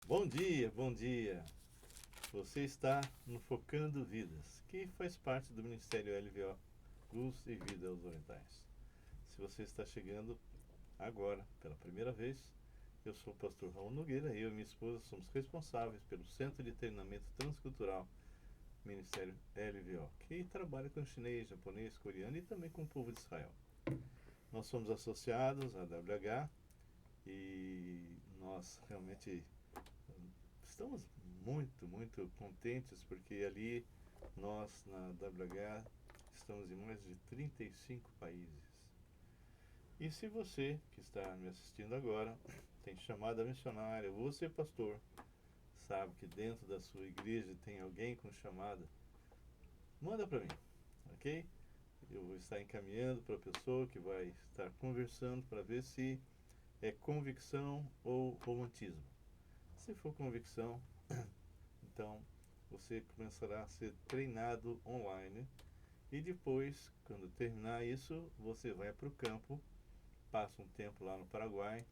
Bom dia, bom dia. Você está no Focando Vidas, que faz parte do Ministério LVO, Luz e Vida aos Orientais. Se você está chegando agora pela primeira vez, eu sou o pastor Raul Nogueira e eu e minha esposa somos responsáveis pelo Centro de Treinamento Transcultural Ministério LVO, que trabalha com chinês, japonês, coreano e também com o povo de Israel. Nós somos associados à WH e nós realmente estamos muito contentes porque ali nós na WH estamos em mais de 35 países. E se você que está me assistindo agora tem chamada missionária, você pastor, sabe que dentro da sua igreja tem alguém com chamada, manda para mim, ok? Eu vou estar encaminhando para a pessoa que vai estar conversando para ver se é convicção ou romantismo. Se for convicção, então você começará a ser treinado online e depois, quando terminar isso, você vai para o campo, passa um tempo lá no Paraguai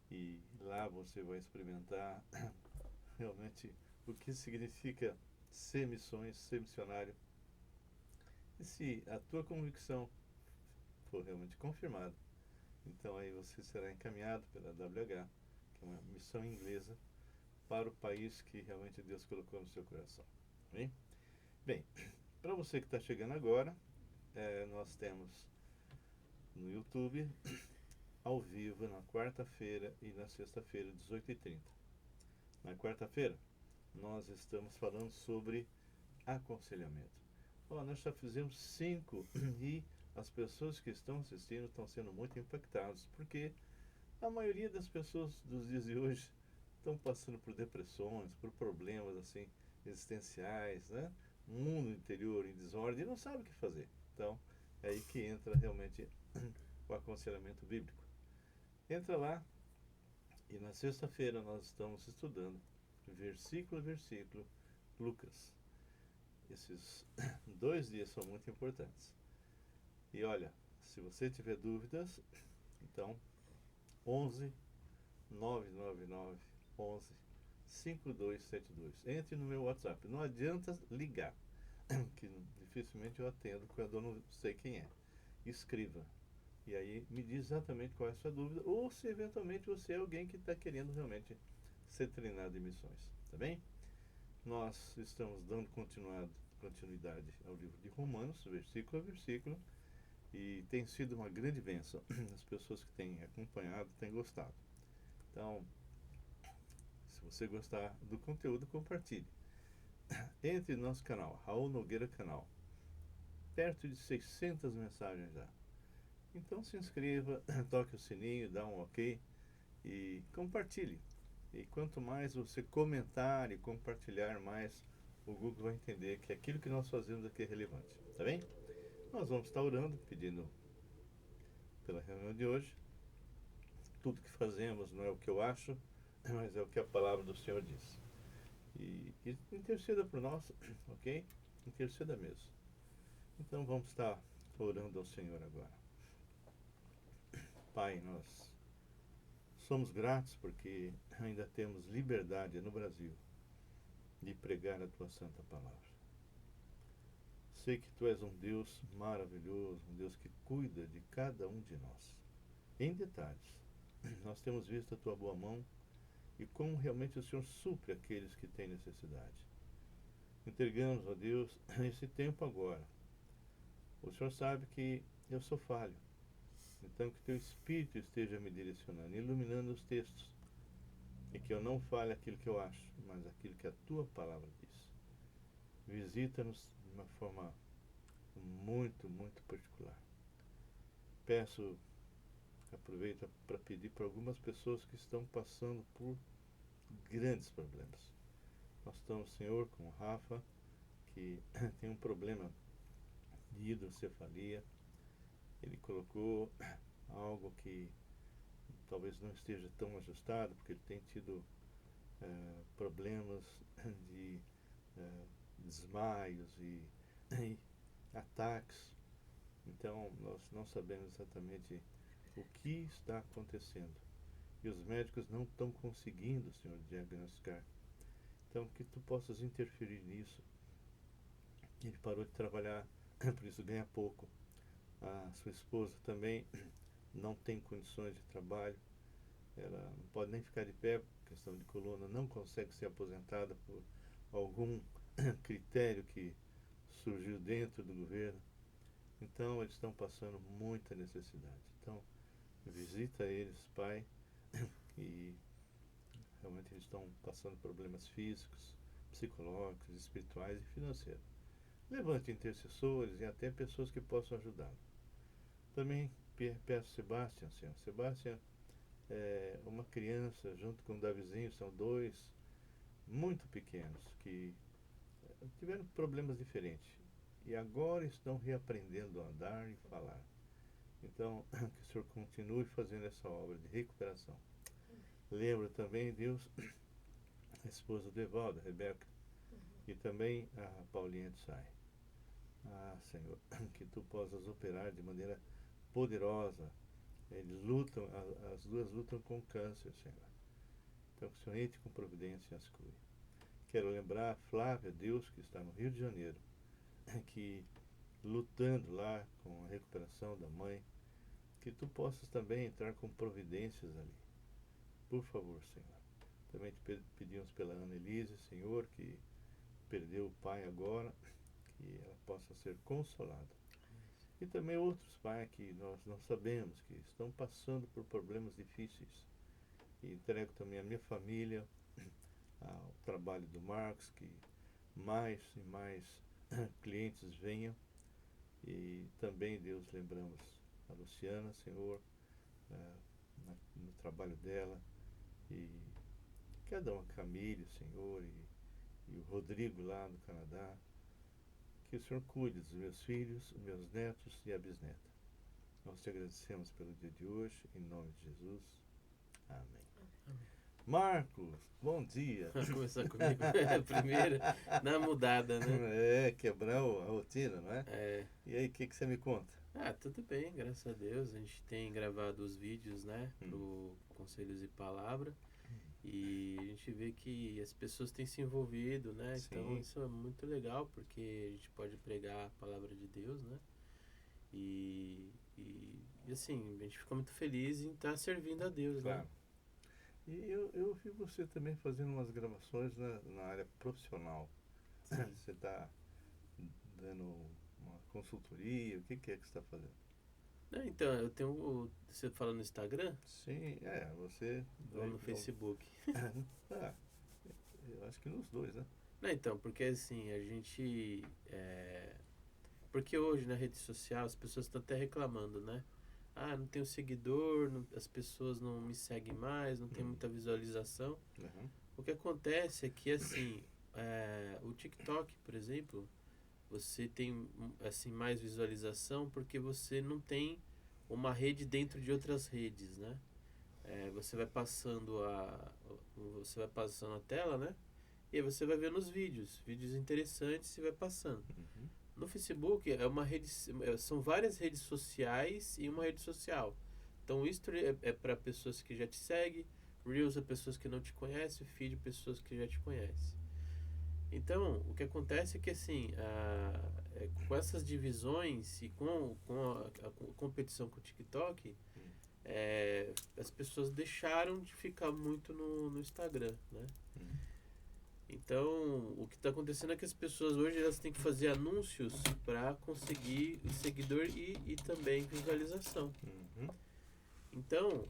e lá você vai experimentar realmente o que significa ser missões, ser missionário. E se a tua convicção for realmente confirmada, então aí você será encaminhado pela WH, que é uma missão inglesa, para o país que realmente Deus colocou no seu coração. Bem, bem, para você que está chegando agora, nós temos no YouTube, ao vivo, na quarta-feira e na sexta-feira, 18h30. Na quarta-feira, nós estamos falando sobre aconselhamento. Nós já fizemos 5 e as pessoas que estão assistindo estão sendo muito impactadas, porque a maioria das pessoas dos dias de hoje estão passando por depressões, por problemas assim existenciais, né? Mundo interior em desordem e não sabe o que fazer. Então, é aí que entra realmente o aconselhamento bíblico. Entra lá e na sexta-feira nós estamos estudando versículo a versículo Lucas. Esses 2 dias são muito importantes. E olha, se você tiver dúvidas, então 11 999 11 5272. Entre no meu WhatsApp. Não adianta ligar, que dificilmente eu atendo quando eu não sei quem é. Escreva. E aí me diz exatamente qual é a sua dúvida, ou se eventualmente você é alguém que está querendo realmente ser treinado em missões. Tá bem? Nós estamos dando continuidade ao livro de Romanos, versículo a versículo, e tem sido uma grande bênção. As pessoas que têm acompanhado têm gostado. Então, se você gostar do conteúdo, compartilhe. Entre no nosso canal, Raul Nogueira Canal. Perto de 600 mensagens já. Então se inscreva, toque o sininho, dá um ok e compartilhe. E quanto mais você comentar e compartilhar, mais o Google vai entender que aquilo que nós fazemos aqui é relevante. Tá bem? Nós vamos estar orando, pedindo pela reunião de hoje. Tudo que fazemos não é o que eu acho, mas é o que a palavra do Senhor diz. E interceda por nós, ok? Interceda mesmo. Então vamos estar orando ao Senhor agora. Pai, nós somos gratos porque ainda temos liberdade no Brasil de pregar a tua santa palavra. Sei que tu és um Deus maravilhoso, um Deus que cuida de cada um de nós. Em detalhes, nós temos visto a tua boa mão e como realmente o Senhor supre aqueles que têm necessidade. Entregamos a Deus esse tempo agora. O Senhor sabe que eu sou falho. Então que teu Espírito esteja me direcionando, iluminando os textos. E que eu não fale aquilo que eu acho, mas aquilo que a tua palavra diz. Visita-nos de uma forma muito particular. Peço, aproveito para pedir para algumas pessoas que estão passando por grandes problemas. Nós estamos, Senhor, com o Rafa, que tem um problema de hidrocefalia. Ele colocou algo que talvez não esteja tão ajustado, porque ele tem tido problemas de desmaios e ataques. Então nós não sabemos exatamente o que está acontecendo. e os médicos não estão conseguindo, Senhor, diagnosticar. Então, que tu possas interferir nisso. Ele parou de trabalhar, por isso ganha pouco. A sua esposa também não tem condições de trabalho. Ela não pode nem ficar de pé, por questão de coluna, não consegue ser aposentada por algum critério que surgiu dentro do governo. Então, eles estão passando muita necessidade. Então, visita eles, Pai, e realmente eles estão passando problemas físicos, psicológicos, espirituais e financeiros. Levante intercessores e até pessoas que possam ajudá-lo. Também peço Sebastião, Senhor. Sebastião é uma criança, junto com o Davizinho, são dois muito pequenos que tiveram problemas diferentes e agora estão reaprendendo a andar e falar. Então, que o Senhor continue fazendo essa obra de recuperação. Lembro também, Deus, a esposa do Evaldo, a Rebeca, e também a Paulinha de Sai. Senhor, que tu possas operar de maneira poderosa. Eles lutam, as duas lutam com câncer, Senhor. Então, que o Senhor entre com providência e as cure. Quero lembrar a Flávia, Deus, que está no Rio de Janeiro, que lutando lá com a recuperação da mãe, que tu possas também entrar com providências ali. Por favor, Senhor. Também te pedimos pela Ana Elise, Senhor, que perdeu o pai agora, que ela possa ser consolada. E também outros, Pai, que nós não sabemos, que estão passando por problemas difíceis. E entrego também a minha família, ao trabalho do Marcos, que mais e mais clientes venham. E também, Deus, lembramos a Luciana, Senhor, no trabalho dela. E cada um, a Camille, Senhor, e o Rodrigo lá no Canadá. Que o Senhor cuide dos meus filhos, os meus netos e a bisneta. Nós te agradecemos pelo dia de hoje, em nome de Jesus. Amém. Amém. Marcos, bom dia. Vamos começar comigo primeiro, na mudada, né? Quebrar a rotina, não é? É. E aí, o que você me conta? Tudo bem, graças a Deus. A gente tem gravado os vídeos, né, pro Conselhos e Palavra. E a gente vê que as pessoas têm se envolvido, né? Sim. Então isso é muito legal, porque a gente pode pregar a palavra de Deus, né? E assim, a gente fica muito feliz em estar servindo a Deus, Claro. né? E eu vi você também fazendo umas gravações na área profissional. Sim. Você está dando uma consultoria, o que é que você está fazendo? Então, eu tenho. Você fala no Instagram? Sim, você... Ou no Facebook? Eu acho que nos dois, né? Então, porque assim, a gente... Porque hoje na rede social as pessoas estão até reclamando, né? Não tenho seguidor, as pessoas não me seguem mais, não tem muita visualização. Uhum. O que acontece é que, assim, o TikTok, por exemplo, você tem assim, mais visualização porque você não tem uma rede dentro de outras redes, né? Você vai passando a tela, né? E aí você vai vendo os vídeos interessantes e vai passando. Uhum. No Facebook são várias redes sociais e uma rede social. Então, History é para pessoas que já te seguem, Reels é pessoas que não te conhecem, Feed pessoas que já te conhecem. Então, o que acontece é que, assim, com essas divisões e com a competição com o TikTok, as pessoas deixaram de ficar muito no Instagram, né? Então, o que está acontecendo é que as pessoas hoje elas têm que fazer anúncios para conseguir seguidor e também visualização. Uhum. Então,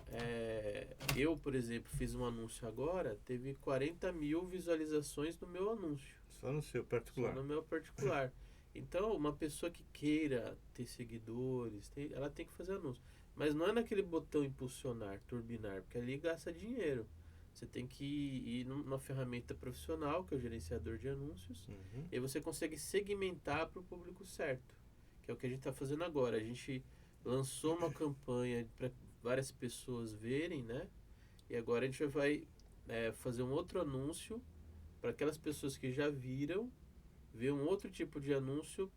eu, por exemplo, fiz um anúncio agora, teve 40 mil visualizações no meu anúncio. Só no seu particular? Só no meu particular. Então, uma pessoa que queira ter seguidores, ela tem que fazer anúncio. Mas não é naquele botão impulsionar, turbinar, porque ali gasta dinheiro. Você tem que ir numa ferramenta profissional, que é o gerenciador de anúncios, e aí você consegue segmentar para o público certo, que é o que a gente está fazendo agora. A gente lançou uma campanha para várias pessoas verem, né? E agora a gente vai fazer um outro anúncio para aquelas pessoas que já viram, ver um outro tipo de anúncio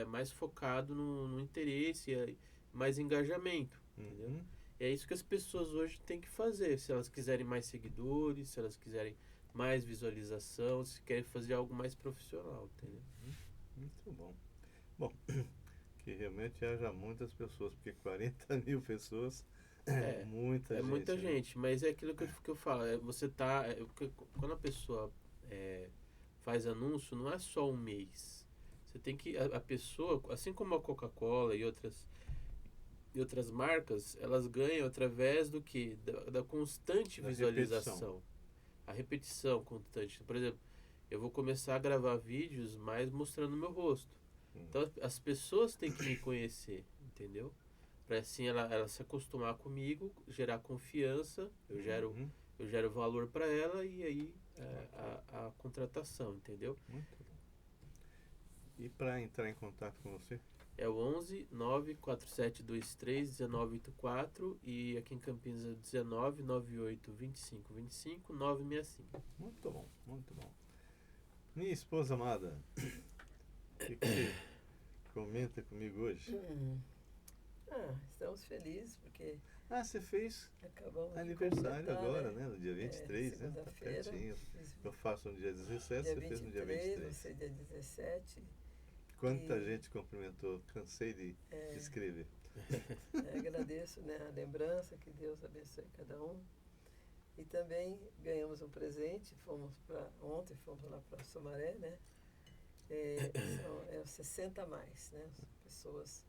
mais focado no interesse e mais engajamento, entendeu? É isso que as pessoas hoje têm que fazer. Se elas quiserem mais seguidores, se elas quiserem mais visualização, se querem fazer algo mais profissional, entendeu? Muito bom. Bom, que realmente haja muitas pessoas, porque 40 mil pessoas é É, muita é gente, muita né? gente, mas é aquilo que eu falo. Você tá. Quando a pessoa faz anúncio, não é só um mês. Você tem que. A pessoa, assim como a Coca-Cola e outras marcas, elas ganham através do que? Da constante Da repetição. visualização. A repetição constante. Por exemplo, eu vou começar a gravar vídeos mais mostrando meu rosto. Hum. Então as pessoas têm que me conhecer, entendeu? Para assim ela se acostumar comigo, gerar confiança, Uhum. eu gero valor para ela e aí Ok. a contratação, entendeu? Muito bom. E para entrar em contato com você? É o 11 94723 1984 e aqui em Campinas é 19 98 25 25 965. Muito bom, muito bom. Minha esposa amada, o que você comenta comigo hoje? Estamos felizes porque Ah, você fez acabamos de aniversário completar, agora, né? né? No dia 23, né? Tá Segunda-feira, pertinho. fiz Eu faço no dia 17, dia você fez no dia 23, 23. você dia 17. Quanta E gente cumprimentou, cansei de escrever. agradeço, né, a lembrança, que Deus abençoe cada um. E também ganhamos um presente, ontem fomos lá para Sumaré, né? São os 60 a mais, né? Pessoas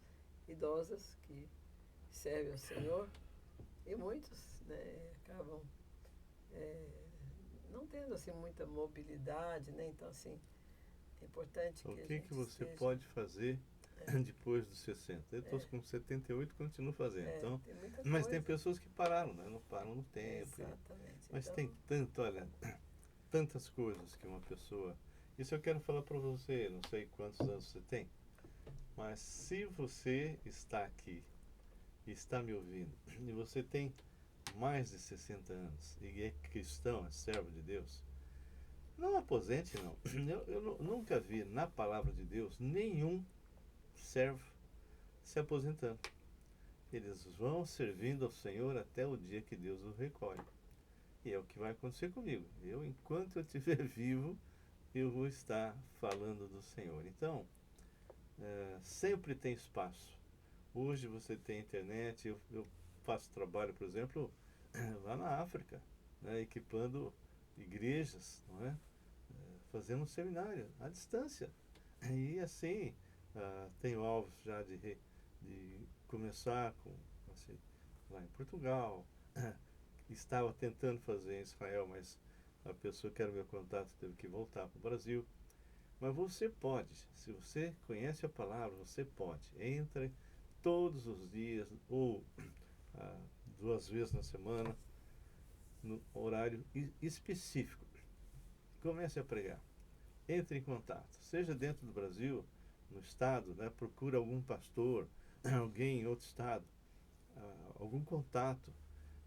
idosas que servem ao Senhor e muitos, né, acabam não tendo assim muita mobilidade, né? Então assim, é importante que O a que gente você esteja, pode fazer depois dos 60? Eu estou com 78 e continuo fazendo. Então, tem muita mas tem coisa. pessoas que pararam, né? Não param no tempo. Exatamente. Mas Então, tem tanto, olha, tantas coisas que uma pessoa. Isso eu quero falar para você, não sei quantos anos você tem, mas se você está aqui e está me ouvindo e você tem mais de 60 anos e é cristão, é servo de Deus, não aposente não. Eu nunca vi na palavra de Deus nenhum servo se aposentando. Eles vão servindo ao Senhor até o dia que Deus os recolhe. E é o que vai acontecer comigo. Enquanto eu estiver vivo, eu vou estar falando do Senhor. Então, sempre tem espaço. Hoje você tem internet, eu faço trabalho, por exemplo, lá na África, né, equipando igrejas, não é? Fazendo um seminário à distância. E assim, tenho alvos já de começar com, assim, lá em Portugal. Estava tentando fazer em Israel, mas a pessoa que era meu contato teve que voltar para o Brasil. Mas você pode, se você conhece a palavra, você pode. Entre todos os dias ou 2 vezes na semana, no horário específico. Comece a pregar. Entre em contato. Seja dentro do Brasil, no estado, né? Procure algum pastor, alguém em outro estado, algum contato.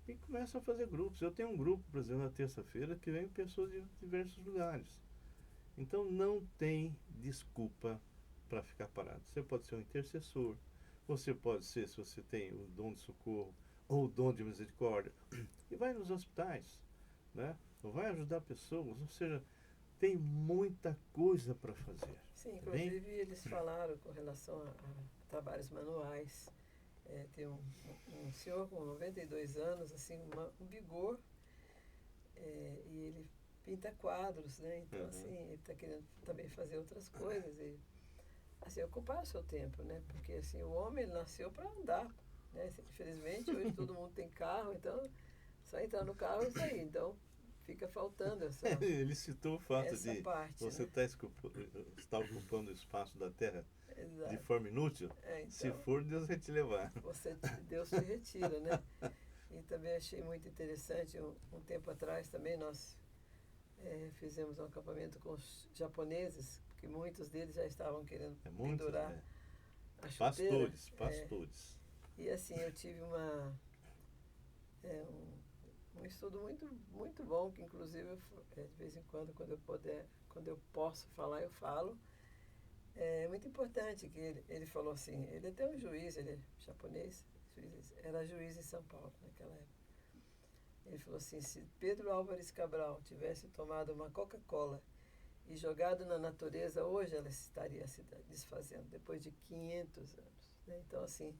E começa a fazer grupos. Eu tenho um grupo, por exemplo, na terça-feira, que vem pessoas de diversos lugares. Então não tem desculpa para ficar parado. Você pode ser um intercessor, você pode ser, se você tem o dom de socorro ou o dom de misericórdia, e vai nos hospitais, né? Vai ajudar pessoas, ou seja, tem muita coisa para fazer. sim, Tá bem? inclusive eles falaram com relação a trabalhos manuais. Tem um senhor com 92 anos, assim, um vigor, e ele pinta quadros, né? Então, assim, ele está querendo também fazer outras coisas e, assim, ocupar o seu tempo, né? Porque, assim, o homem ele nasceu para andar, né? Infelizmente, hoje todo mundo tem carro, então, só entrar no carro e sair. Então, fica faltando Ele citou o fato essa de parte, você né? estar ocupando o espaço da terra de Exato. forma inútil. Se Então, for, Deus vai te levar. Deus te retira, né? E também achei muito interessante, um tempo atrás também nós fizemos um acampamento com os japoneses, que muitos deles já estavam querendo É muitos, pendurar né? a chuteira. Pastores. E assim, eu tive um estudo muito, muito bom, que inclusive de vez em quando eu puder, quando eu posso falar, eu falo. É muito importante que ele falou assim, ele é até um juiz, ele é japonês, era juiz em São Paulo naquela época. Ele falou assim, se Pedro Álvares Cabral tivesse tomado uma Coca-Cola e jogado na natureza, hoje ela estaria se desfazendo, depois de 500 anos. Né? Então, assim,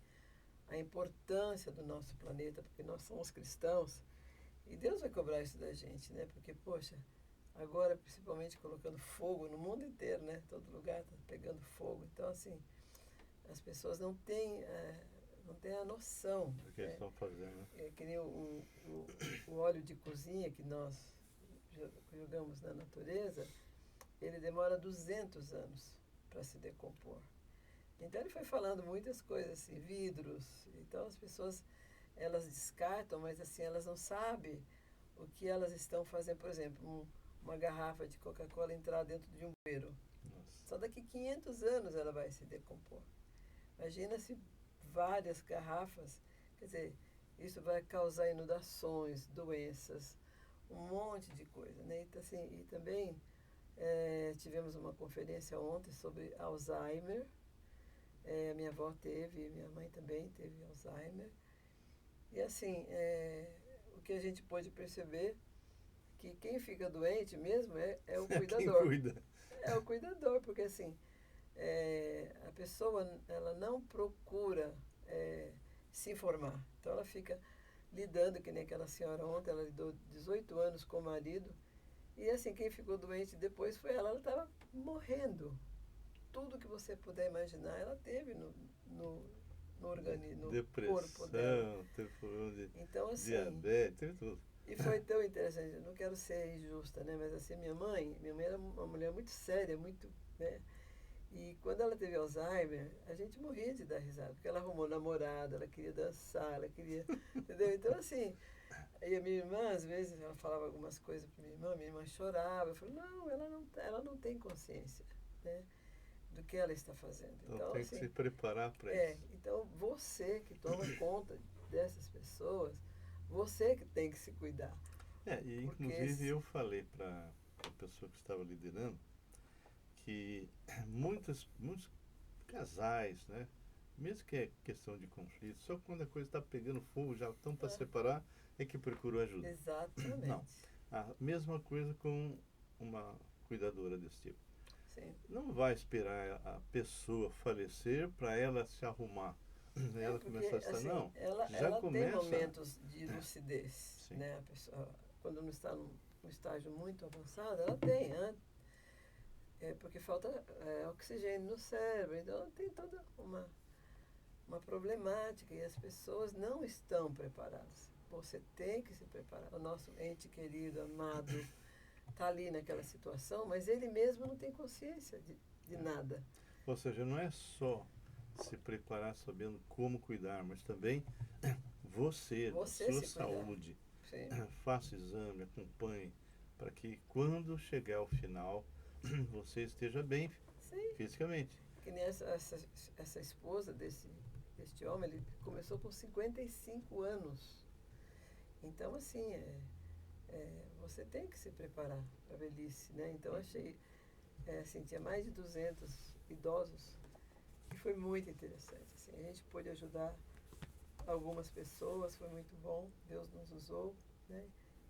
a importância do nosso planeta, porque nós somos cristãos, e Deus vai cobrar isso da gente, né? Porque, poxa, agora, principalmente colocando fogo no mundo inteiro, né? Todo lugar está pegando fogo. Então, assim, as pessoas não têm a noção. Do que eles estão fazendo, né? É que nem o óleo de cozinha que nós jogamos na natureza, ele demora 200 anos para se decompor. Então ele foi falando muitas coisas, assim, vidros. Então as pessoas, elas descartam, mas assim, elas não sabem o que elas estão fazendo. Por exemplo, uma garrafa de Coca-Cola entrar dentro de um bueiro. Nossa. Só daqui 500 anos ela vai se decompor. Imagina se várias garrafas, quer dizer, isso vai causar inundações, doenças, um monte de coisa, né? Então, assim, e também tivemos uma conferência ontem sobre Alzheimer. Minha avó teve, minha mãe também teve Alzheimer. E assim, o que a gente pôde perceber que quem fica doente mesmo é o cuidador. Quem cuida. É o cuidador, porque assim, a pessoa ela não procura se informar. Então ela fica lidando, que nem aquela senhora ontem, ela lidou 18 anos com o marido, e assim, quem ficou doente depois foi ela estava morrendo. Tudo que você puder imaginar, ela teve no organismo, no corpo dela. Depressão, teve problema de Então, assim, diabetes, teve tudo. e foi tão interessante, eu não quero ser injusta, né? Mas assim, minha mãe era uma mulher muito séria, muito, né? E quando ela teve Alzheimer, a gente morria de dar risada, porque ela arrumou namorado, ela queria dançar, ela queria, entendeu? Então, assim, aí a minha irmã, às vezes, ela falava algumas coisas para minha irmã chorava, eu falei, não, ela não tem consciência, né? Do que ela está fazendo. Então tem assim, que se preparar para isso. Então você que toma conta dessas pessoas, você que tem que se cuidar. E inclusive eu falei para a pessoa que estava liderando que muitos casais, né, mesmo que é questão de conflito, só quando a coisa está pegando fogo, já estão para separar, é que procuram ajuda. Exatamente. Não. A mesma coisa com uma cuidadora desse tipo. Sim. Não vai esperar a pessoa falecer para ela se arrumar. Ela porque, começar a estar, assim, não. ela Já começa. tem momentos de lucidez, Sim. né? A pessoa, quando não está num estágio muito avançado, ela tem, né? Porque falta oxigênio no cérebro, então tem toda uma problemática e as pessoas não estão preparadas. Você tem que se preparar. O nosso ente querido, amado, está ali naquela situação, mas ele mesmo não tem consciência de nada. Ou seja, não é só se preparar sabendo como cuidar, mas também você da sua saúde, faça exame, acompanhe, para que quando chegar ao final você esteja bem. Sim. Fisicamente. Que nem essa esposa deste homem, ele começou com 55 anos. Então, assim, você tem que se preparar para a velhice, né? Então, achei, assim, tinha mais de 200 idosos e foi muito interessante. Assim, a gente pôde ajudar algumas pessoas, foi muito bom, Deus nos usou, né?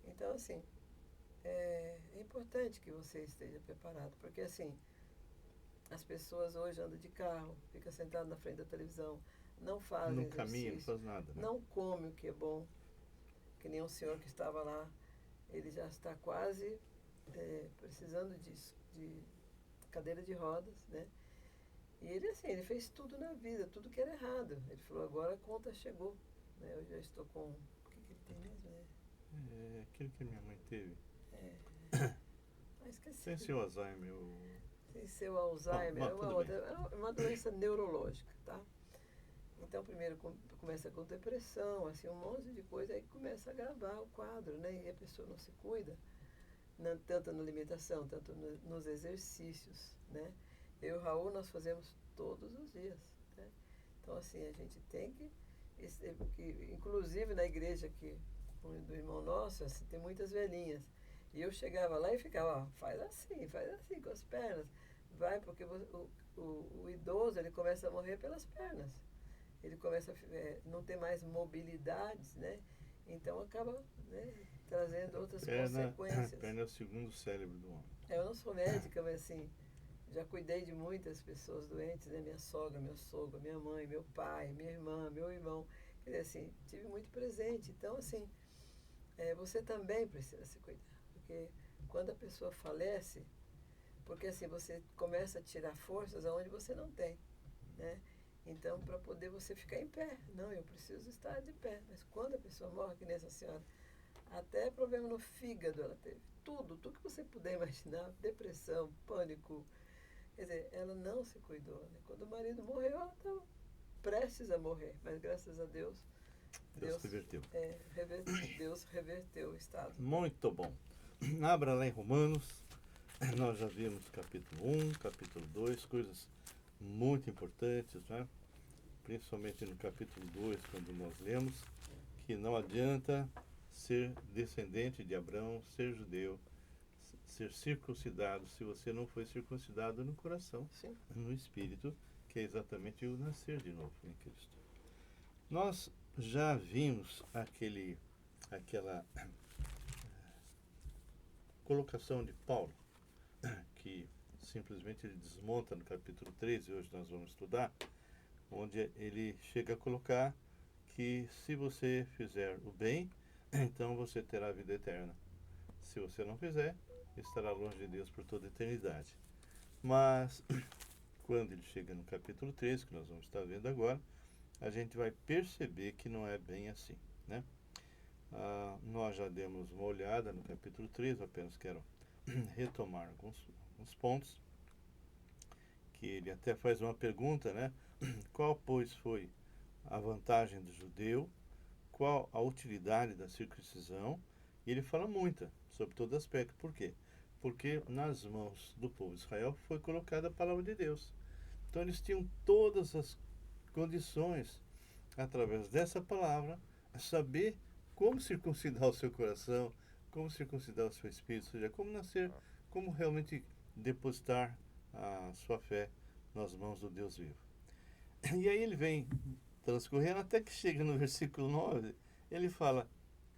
Então, assim, é importante que você esteja preparado, porque, assim, as pessoas hoje andam de carro, ficam sentadas na frente da televisão, não fazem não exercício, caminha, não faz nada, né? Não come o que é bom, que nem um senhor que estava lá, ele já está quase precisando de cadeira de rodas, né? E ele, assim, ele fez tudo na vida, tudo que era errado. Ele falou, agora a conta chegou, né? Eu já estou com... O que ele tem mesmo? É aquilo que minha mãe teve. Esqueci. Sem seu Alzheimer. Sem seu Alzheimer, é uma doença neurológica, tá? Então, primeiro começa com depressão, assim, um monte de coisa, aí começa a agravar o quadro, né? E a pessoa não se cuida, tanto na alimentação, tanto nos exercícios, né? Eu e o Raul, nós fazemos todos os dias, né? Então, assim, a gente tem que inclusive na igreja aqui, do irmão nosso, assim, tem muitas velhinhas. E eu chegava lá e ficava, faz assim com as pernas. Vai, porque o idoso, ele começa a morrer pelas pernas. ele começa a não ter mais mobilidades, né? Então acaba, né, trazendo outras consequências. Perna é o segundo cérebro do homem. Eu não sou médica, mas assim, já cuidei de muitas pessoas doentes, né? Minha sogra, meu sogro, minha mãe, meu pai, minha irmã, meu irmão. Quer dizer, assim, tive muito presente. Então, assim, você também precisa se cuidar. Porque quando a pessoa falece, porque assim, você começa a tirar forças aonde você não tem, né? Então, para poder você ficar em pé. Não, eu preciso estar de pé. Mas quando a pessoa morre, que nem essa senhora, até problema no fígado ela teve. Tudo que você puder imaginar, depressão, pânico. Quer dizer, ela não se cuidou, né? Quando o marido morreu, ela estava prestes a morrer. Mas graças a Deus, Deus reverteu. Deus reverteu o estado. Muito bom. Abra lá em Romanos. Nós já vimos capítulo 1, capítulo 2, coisas muito importantes, né? Principalmente no capítulo 2, quando nós lemos que não adianta ser descendente de Abraão, ser judeu, ser circuncidado, se você não foi circuncidado no coração, Sim. no espírito, que é exatamente o nascer de novo em Cristo. Nós já vimos aquela colocação de Paulo, que simplesmente ele desmonta no capítulo 13, hoje nós vamos estudar, onde ele chega a colocar que se você fizer o bem, então você terá a vida eterna. Se você não fizer, estará longe de Deus por toda a eternidade. Mas, quando ele chega no capítulo 13, que nós vamos estar vendo agora, a gente vai perceber que não é bem assim, né? Nós já demos uma olhada no capítulo 13, apenas quero retomar alguns pontos, que ele até faz uma pergunta, né? Qual, pois, foi a vantagem do judeu? Qual a utilidade da circuncisão? E ele fala muita, sobre todo aspecto. Por quê? Porque nas mãos do povo de Israel foi colocada a palavra de Deus. Então eles tinham todas as condições, através dessa palavra, a saber como circuncidar o seu coração, como circuncidar o seu espírito, ou seja, como nascer, como realmente depositar a sua fé nas mãos do Deus vivo. E aí ele vem transcorrendo até que chega no versículo 9, ele fala,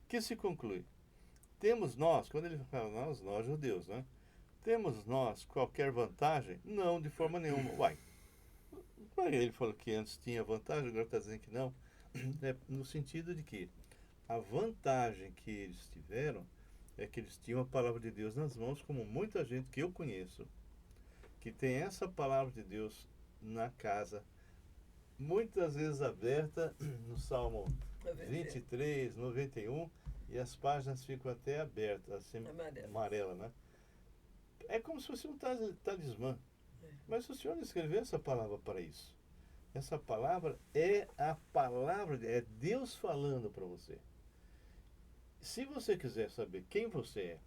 que se conclui? Temos nós, quando ele fala nós judeus, né? Temos nós qualquer vantagem? Não, de forma nenhuma. Uai, ele falou que antes tinha vantagem, agora está dizendo que não. É no sentido de que a vantagem que eles tiveram é que eles tinham a palavra de Deus nas mãos, como muita gente que eu conheço, que tem essa palavra de Deus na casa, muitas vezes aberta no Salmo 23, 91, e as páginas ficam até abertas, assim, amarela, né? É como se fosse um talismã. Mas o Senhor escreveu essa palavra para isso. Essa palavra é a palavra, é Deus falando para você. Se você quiser saber quem você é,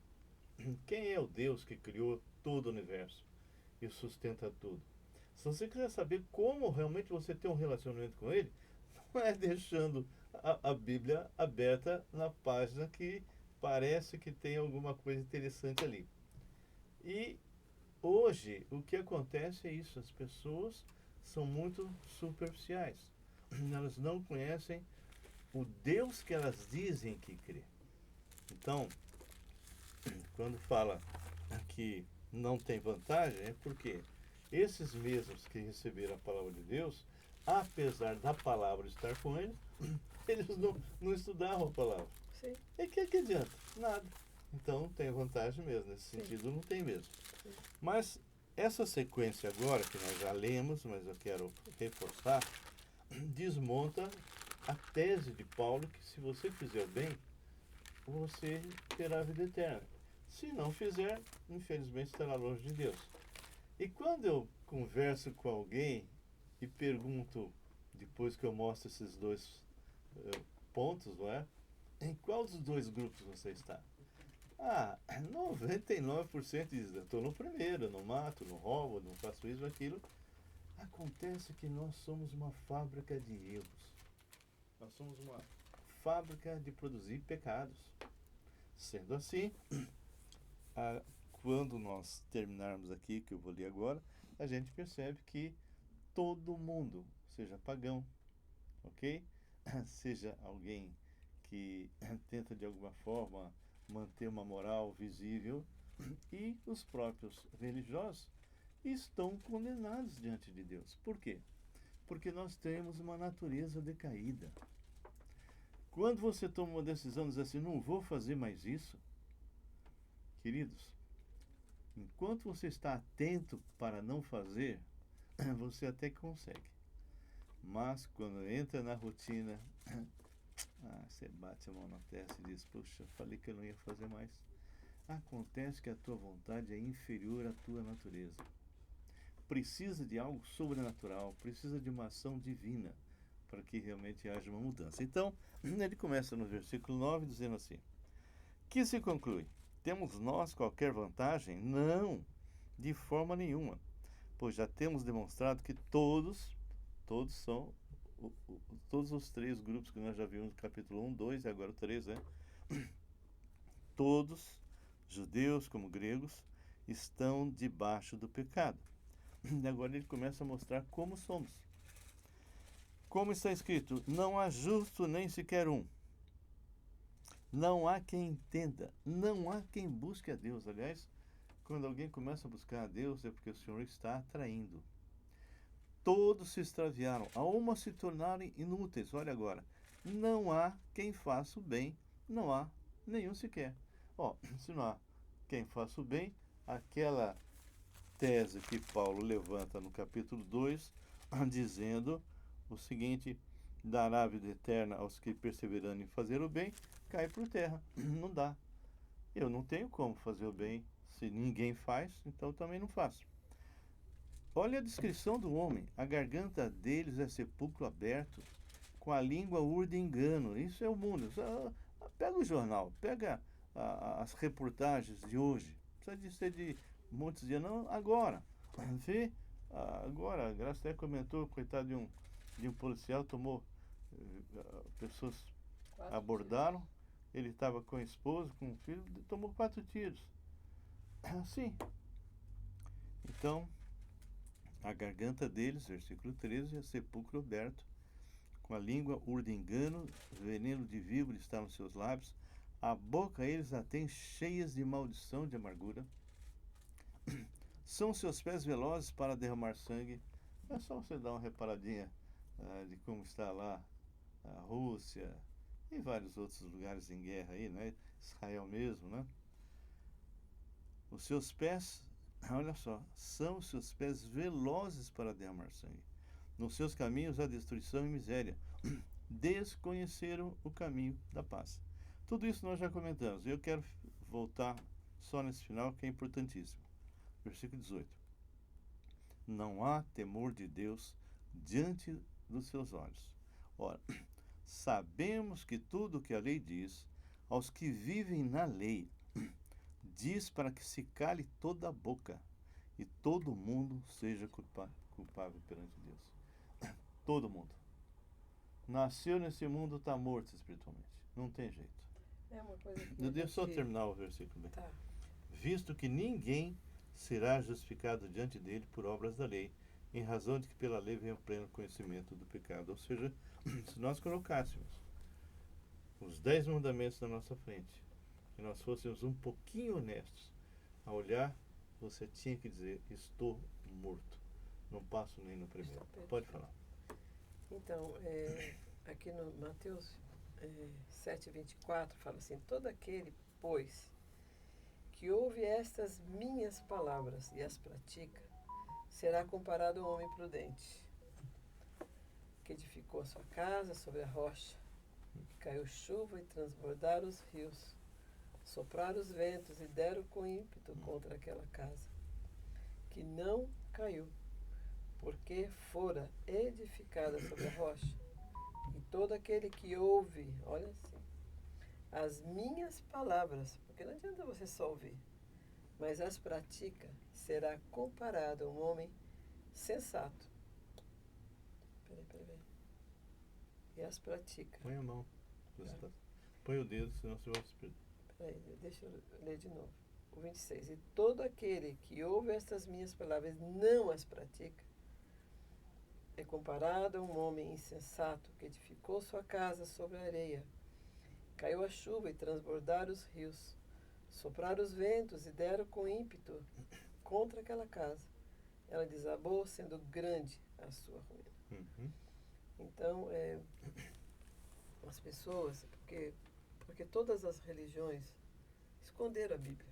quem é o Deus que criou todo o universo e sustenta tudo, se você quiser saber como realmente você tem um relacionamento com Ele, não é deixando a Bíblia aberta na página que parece que tem alguma coisa interessante ali. E hoje o que acontece é isso, as pessoas são muito superficiais. Elas não conhecem o Deus que elas dizem que crê. Então, quando fala que não tem vantagem, é porque esses mesmos que receberam a palavra de Deus, apesar da palavra estar com eles, eles não estudavam a palavra. Sim. E que adianta? Nada. Então não tem vantagem mesmo, nesse sentido não tem mesmo. Sim. Mas essa sequência agora, que nós já lemos, mas eu quero reforçar, desmonta a tese de Paulo que se você fizer o bem, você terá a vida eterna. Se não fizer, infelizmente estará longe de Deus. E quando eu converso com alguém e pergunto, depois que eu mostro esses dois pontos, não é? Em qual dos dois grupos você está? 99% diz, eu estou no primeiro, não mato, não roubo, não faço isso, aquilo. Acontece que nós somos uma fábrica de erros. Nós somos uma fábrica de produzir pecados. Sendo assim, quando nós terminarmos aqui, que eu vou ler agora, a gente percebe que todo mundo, seja pagão, ok? Seja alguém que tenta de alguma forma manter uma moral visível, e os próprios religiosos estão condenados diante de Deus. Por quê? Porque nós temos uma natureza decaída. Quando você toma uma decisão e diz assim, não vou fazer mais isso, queridos, enquanto você está atento para não fazer, você até consegue. Mas quando entra na rotina, você bate a mão na testa e diz, puxa, eu falei que eu não ia fazer mais. Acontece que a tua vontade é inferior à tua natureza. Precisa de algo sobrenatural, precisa de uma ação divina para que realmente haja uma mudança. Então, ele começa no versículo 9 dizendo assim, que se conclui, temos nós qualquer vantagem? Não, de forma nenhuma, pois já temos demonstrado que todos são, todos os três grupos que nós já vimos no capítulo 1, 2 e agora o 3, né? Todos, judeus como gregos, estão debaixo do pecado. E agora ele começa a mostrar como somos. Como está escrito, não há justo nem sequer um. Não há quem entenda, não há quem busque a Deus. Aliás, quando alguém começa a buscar a Deus é porque o Senhor está atraindo. Todos se extraviaram, a uma se tornarem inúteis. Olha agora, não há quem faça o bem, não há nenhum sequer. Se não há quem faça o bem, aquela tese que Paulo levanta no capítulo 2, dizendo o seguinte, dará a vida eterna aos que perseverando em fazer o bem, cai por terra. Não dá. Eu não tenho como fazer o bem. Se ninguém faz, então também não faço. Olha a descrição do homem. A garganta deles é sepulcro aberto, com a língua urde engano. Isso é o mundo. Pega o jornal, pega as reportagens de hoje. Precisa de ser de muitos dias, não, agora. Vê, agora, a Graça até comentou, coitado de um policial, tomou, pessoas abordaram, ele estava com a esposa, com o filho, tomou 4 tiros. Assim. Então, a garganta deles, versículo 13, é sepulcro aberto, com a língua urde engano, veneno de víbora está nos seus lábios, a boca eles a têm cheias de maldição, de amargura. São seus pés velozes para derramar sangue. É só você dar uma reparadinha de como está lá a Rússia e vários outros lugares em guerra aí, né? Israel mesmo, né? Os seus pés, olha só, são os seus pés velozes para derramar sangue. Nos seus caminhos há destruição e miséria. Desconheceram o caminho da paz. Tudo isso nós já comentamos. Eu quero voltar só nesse final, que é importantíssimo. Versículo 18. Não há temor de Deus diante dos seus olhos. Ora, sabemos que tudo o que a lei diz, aos que vivem na lei, diz para que se cale toda a boca e todo mundo seja culpável perante Deus. Todo mundo. Nasceu nesse mundo, está morto espiritualmente. Não tem jeito. É uma coisa que Eu devo só terminar o versículo bem. Tá. Visto que ninguém será justificado diante dele por obras da lei, em razão de que pela lei vem o pleno conhecimento do pecado. Ou seja, se nós colocássemos os 10 mandamentos na nossa frente, e nós fôssemos um pouquinho honestos, a olhar, você tinha que dizer, estou morto. Não passo nem no primeiro. Pode falar. Então, aqui no Mateus 7:24 fala assim, todo aquele, pois, que ouve estas minhas palavras e as pratica, será comparado a um homem prudente, que edificou a sua casa sobre a rocha, e caiu chuva e transbordaram os rios, sopraram os ventos e deram com ímpeto contra aquela casa, que não caiu, porque fora edificada sobre a rocha. E todo aquele que ouve, olha assim, as minhas palavras, porque não adianta você só ouvir, mas as pratica, será comparado a um homem sensato. Peraí. E as pratica. Põe a mão. Põe o dedo, senão você vai se perder. Peraí, deixa eu ler de novo. O 26. E todo aquele que ouve estas minhas palavras e não as pratica, é comparado a um homem insensato que edificou sua casa sobre a areia. Caiu a chuva e transbordaram os rios. Sopraram os ventos e deram com ímpeto contra aquela casa. Ela desabou, sendo grande a sua ruína. Uhum. Então, as pessoas, porque todas as religiões esconderam a Bíblia,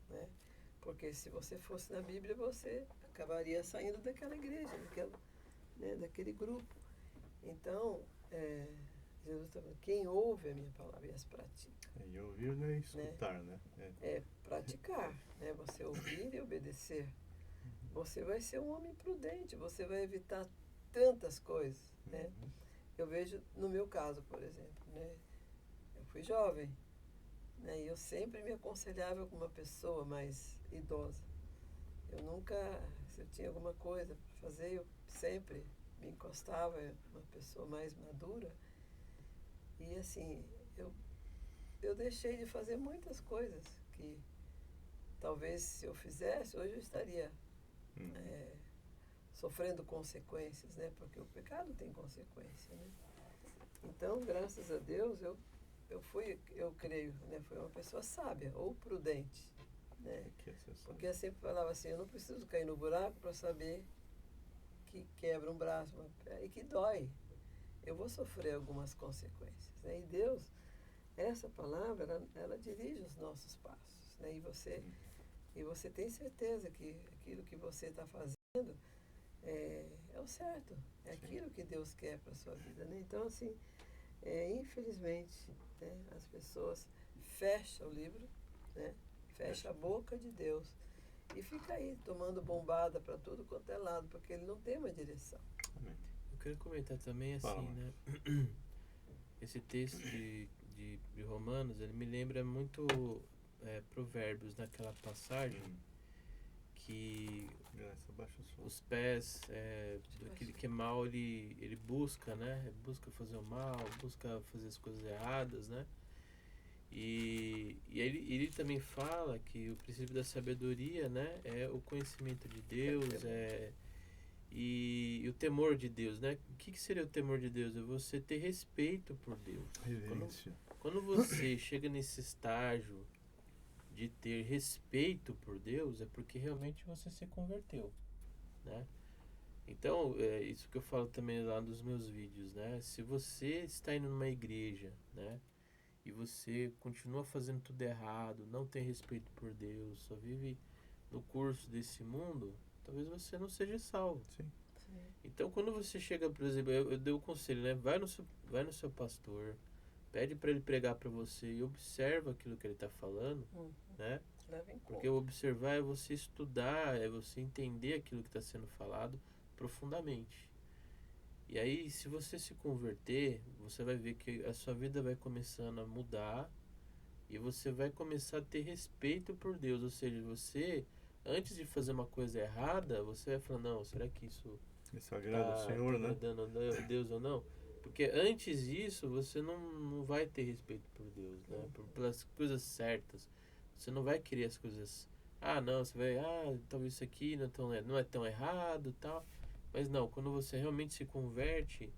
né? Porque se você fosse na Bíblia, você acabaria saindo daquela igreja, daquele grupo. Então, Jesus está falando, quem ouve a minha palavra e as pratica. E ouvir não é escutar, né? É praticar, né? Você ouvir e obedecer. Você vai ser um homem prudente, você vai evitar tantas coisas, né? Uhum. Eu vejo no meu caso, por exemplo, né? Eu fui jovem, né? E eu sempre me aconselhava com uma pessoa mais idosa. Eu nunca, se eu tinha alguma coisa para fazer, eu sempre me encostava em uma pessoa mais madura. E assim, eu deixei de fazer muitas coisas que talvez se eu fizesse, hoje eu estaria sofrendo consequências, né? Porque o pecado tem consequência, né? Então, graças a Deus, eu creio, né? Fui uma pessoa sábia ou prudente, né? Porque eu sempre falava assim, eu não preciso cair no buraco para saber que quebra um braço e que dói. Eu vou sofrer algumas consequências, né? E Deus, essa palavra, ela dirige os nossos passos, né? E você tem certeza que aquilo que você está fazendo é o certo, é aquilo que Deus quer para a sua vida, né? Então, assim, infelizmente, né, as pessoas fecham o livro, né? Fecha a boca de Deus e fica aí tomando bombada para tudo quanto é lado, porque ele não tem uma direção. Amém. Eu quero comentar também assim, né? Esse texto de Romanos, ele me lembra muito Provérbios, naquela passagem que os pés daquele que é mal, ele busca, né? Busca fazer o mal, busca fazer as coisas erradas, né? E ele também fala que o princípio da sabedoria, né, é o conhecimento de Deus, e o temor de Deus, né? O que seria o temor de Deus? É você ter respeito por Deus. Quando você chega nesse estágio de ter respeito por Deus, é porque realmente você se converteu, né? Então, isso que eu falo também lá nos meus vídeos, né? Se você está indo numa igreja, né, e você continua fazendo tudo errado, não tem respeito por Deus, só vive no curso desse mundo, talvez você não seja salvo. Sim. Então, quando você chega, por exemplo, eu dei o conselho, né? Vai no seu pastor, pede para ele pregar para você e observa aquilo que ele está falando, né? Porque observar é você estudar, é você entender aquilo que está sendo falado profundamente. E aí, se você se converter, você vai ver que a sua vida vai começando a mudar e você vai começar a ter respeito por Deus. Ou seja, você, antes de fazer uma coisa errada, você vai falar, não, será que isso agrada ao Senhor, né? agradando a Deus ou não? Porque antes disso, você não vai ter respeito por Deus, né? Pelas coisas certas. Você não vai querer as coisas... não, você vai... talvez isso aqui não é tão errado e tal. Mas não, quando você realmente se converte,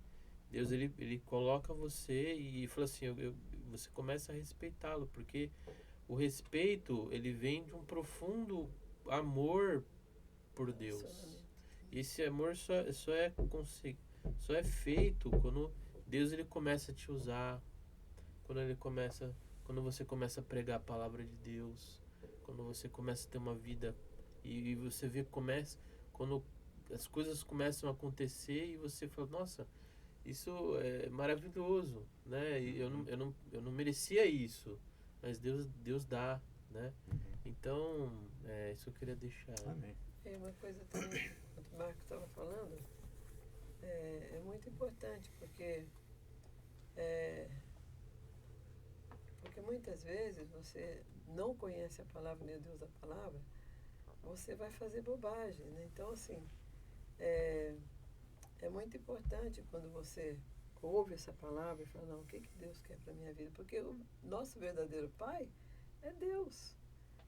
Deus, ele coloca você e fala assim, você começa a respeitá-lo. Porque o respeito, ele vem de um profundo amor por Deus. E esse amor só é feito quando Deus, ele começa a te usar, quando você começa a pregar a palavra de Deus, quando você começa a ter uma vida e você vê quando as coisas começam a acontecer e você fala, nossa, isso é maravilhoso, né? E eu não merecia isso, mas Deus dá, né? Então, isso eu queria deixar. Amém. Uma coisa também, o Marco estava falando, é muito importante, porque muitas vezes você não conhece a palavra, nem o Deus da palavra, você vai fazer bobagem, né? Então, assim, é muito importante quando você ouve essa palavra e fala, não, o que Deus quer para a minha vida? Porque o nosso verdadeiro Pai é Deus.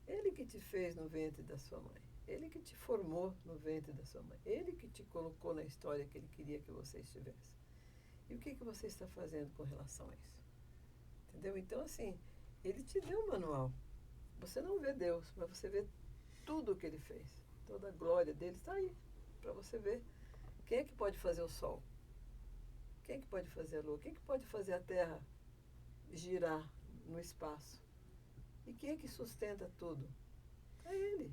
Ele que te fez no ventre da sua mãe. Ele que te formou no ventre da sua mãe. Ele que te colocou na história que ele queria que você estivesse. E o que você está fazendo com relação a isso? Entendeu? Então, assim, ele te deu um manual. Você não vê Deus, mas você vê tudo o que ele fez. Toda a glória dele está aí, para você ver. Quem é que pode fazer o sol? Quem é que pode fazer a lua? Quem é que pode fazer a terra girar no espaço? E quem é que sustenta tudo? É ele.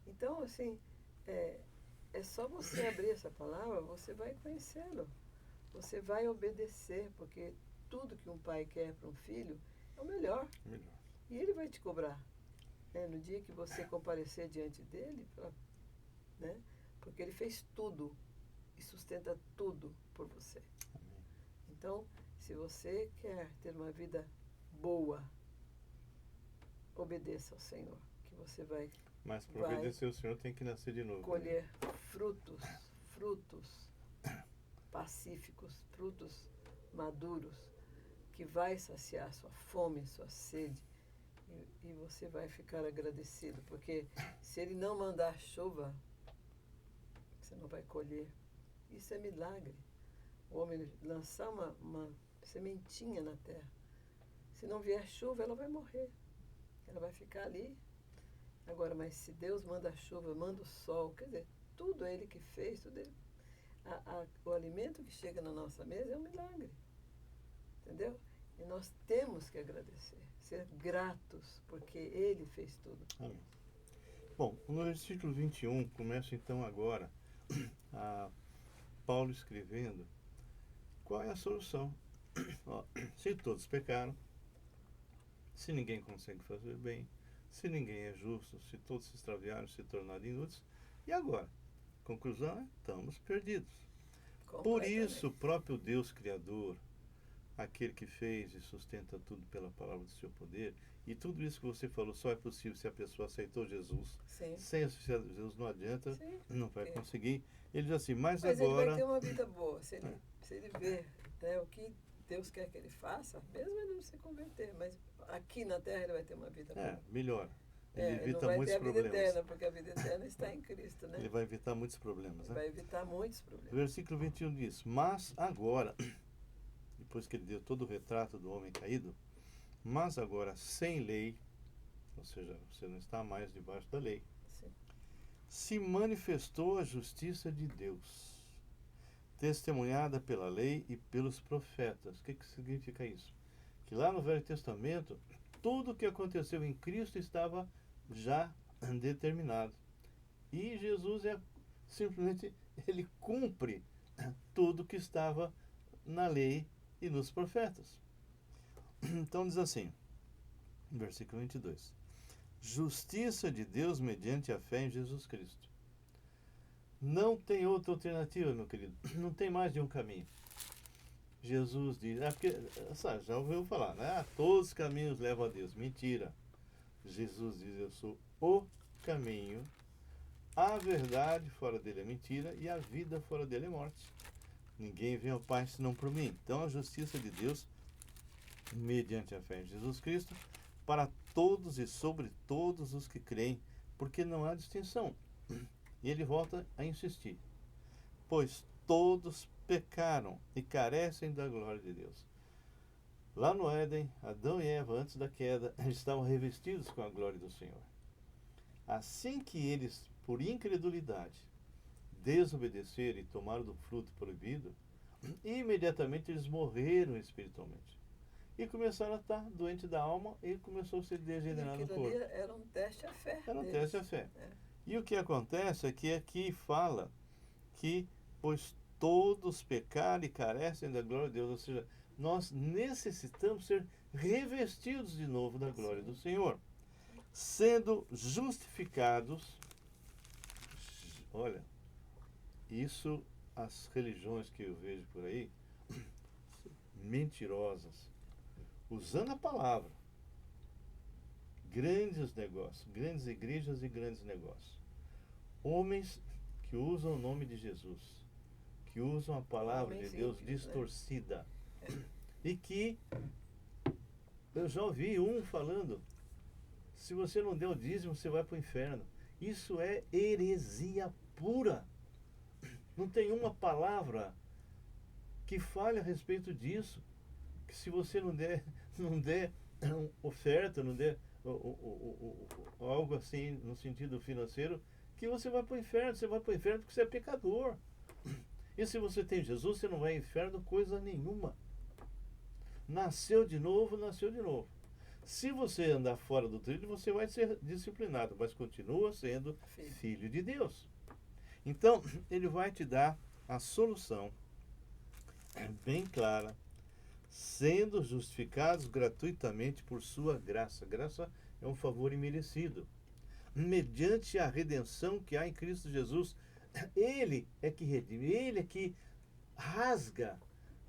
Então, assim, é só você abrir essa palavra, você vai conhecê-lo. Você vai obedecer, porque tudo que um pai quer para um filho é o melhor. E ele vai te cobrar. No dia que você comparecer diante dele, né? Porque ele fez tudo e sustenta tudo por você. Amém. Então, se você quer ter uma vida boa, obedeça ao Senhor, que você vai Mas para obedecer o Senhor tem que nascer de novo. colher frutos pacíficos, frutos maduros, que vai saciar sua fome, sua sede, e você vai ficar agradecido, porque se ele não mandar chuva, você não vai colher. Isso é milagre. O homem lançar uma sementinha na terra. Se não vier chuva, ela vai morrer. Ela vai ficar ali. Agora, mas se Deus manda a chuva, manda o sol, quer dizer, tudo é ele que fez, tudo ele. O alimento que chega na nossa mesa é um milagre. Entendeu? E nós temos que agradecer, ser gratos, porque ele fez tudo. Amém. Bom, no versículo 21, começa então agora a Paulo escrevendo qual é a solução. Ó, se todos pecaram, se ninguém consegue fazer bem, se ninguém é justo, se todos se extraviaram, se tornaram inúteis, e agora? Conclusão é, estamos perdidos. Por isso, o próprio Deus Criador, aquele que fez e sustenta tudo pela palavra do seu poder, e tudo isso que você falou só é possível se a pessoa aceitou Jesus. Sim. Sem aceitar Jesus não adianta, Sim. não vai conseguir. Ele diz assim, mas agora... ele vai ter uma vida boa, se ele ver, né, o que Deus quer que ele faça, mesmo ele não se converter, mas aqui na Terra ele vai ter uma vida boa. Melhor. Ele evita não vai muitos ter a vida problemas. eterna, porque a vida eterna está em Cristo, né? Ele vai evitar muitos problemas, Ele né? vai evitar muitos problemas. Versículo 21 diz, mas agora, depois que ele deu todo o retrato do homem caído, mas agora sem lei, ou seja, você não está mais debaixo da lei, Sim. se manifestou a justiça de Deus, testemunhada pela lei e pelos profetas. O que significa isso? Que lá no Velho Testamento, tudo o que aconteceu em Cristo estava já determinado. E Jesus simplesmente, ele cumpre tudo que estava na lei e nos profetas. Então diz assim, versículo 22. Justiça de Deus mediante a fé em Jesus Cristo. Não tem outra alternativa, meu querido. Não tem mais de um caminho. Jesus diz, porque, sabe, já ouviu falar, né? Todos os caminhos levam a Deus. Mentira. Jesus diz, eu sou o caminho, a verdade fora dele é mentira e a vida fora dele é morte. Ninguém vem ao Pai senão por mim. Então a justiça de Deus, mediante a fé em Jesus Cristo, para todos e sobre todos os que creem, porque não há distinção. E ele volta a insistir. Pois todos pecaram e carecem da glória de Deus. Lá no Éden, Adão e Eva, antes da queda, estavam revestidos com a glória do Senhor. Assim que eles, por incredulidade, desobedeceram e tomaram do fruto proibido, imediatamente eles morreram espiritualmente. E começaram a estar doentes da alma e começou a se degenerar no corpo. Era um teste à fé. Era um deles. teste à fé. E o que acontece é que aqui fala que, pois todos pecaram e carecem da glória de Deus, ou seja, nós necessitamos ser revestidos de novo da glória do Senhor, sendo justificados. Olha, isso as religiões que eu vejo por aí, mentirosas, usando a palavra, grandes negócios, grandes igrejas e grandes negócios, homens que usam o nome de Jesus, que usam a palavra de Deus distorcida, e que eu já ouvi um falando, Se você não der o dízimo, você vai para o inferno. Isso é heresia pura. Não tem uma palavra que fale a respeito disso. Que se você não der oferta, não der algo assim no sentido financeiro, que você vai para o inferno. Você vai para o inferno porque você é pecador. E se você tem Jesus, você não vai ao inferno coisa nenhuma. Nasceu de novo, nasceu de novo. Se você andar fora do trilho, você vai ser disciplinado, mas continua sendo filho de Deus. Então, ele vai te dar a solução bem clara, sendo justificados gratuitamente por sua graça. Graça é um favor imerecido. Mediante a redenção que há em Cristo Jesus, ele é que redime, ele é que rasga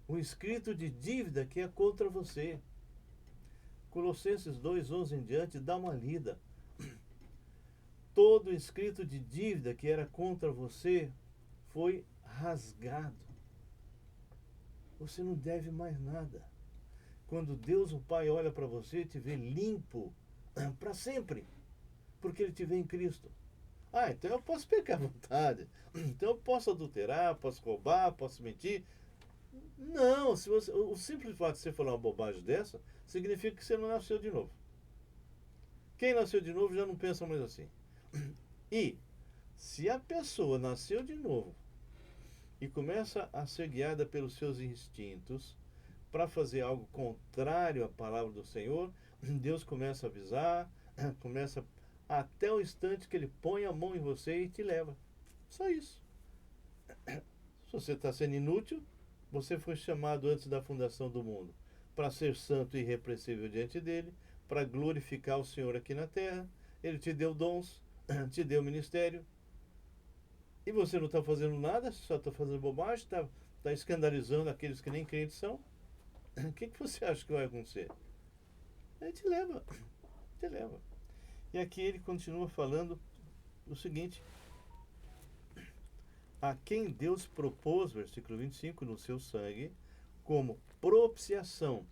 o escrito de dívida que é contra você. Colossenses 2:11 em diante, dá uma lida. Todo escrito de dívida que era contra você foi rasgado. Você não deve mais nada. Quando Deus, o Pai, olha para você, te vê limpo para sempre, porque Ele te vê em Cristo. Ah, então eu posso pecar à vontade. Então eu posso adulterar, posso roubar, posso mentir. Não, o simples fato de você falar uma bobagem dessa, significa que você não nasceu de novo. Quem nasceu de novo já não pensa mais assim. E se a pessoa nasceu de novo e começa a ser guiada pelos seus instintos para fazer algo contrário à palavra do Senhor, Deus começa a avisar, começa até o instante que Ele põe a mão em você e te leva. Só isso. Se você está sendo inútil, você foi chamado antes da fundação do mundo para ser santo e irrepreensível diante dele, para glorificar o Senhor aqui na terra. Ele te deu dons, te deu ministério, e você não está fazendo nada, só está fazendo bobagem, está escandalizando aqueles que nem crentes são. O que você acha que vai acontecer? Ele te leva, te leva. E aqui ele continua falando o seguinte: a quem Deus propôs, versículo 25, no seu sangue, como propiciação,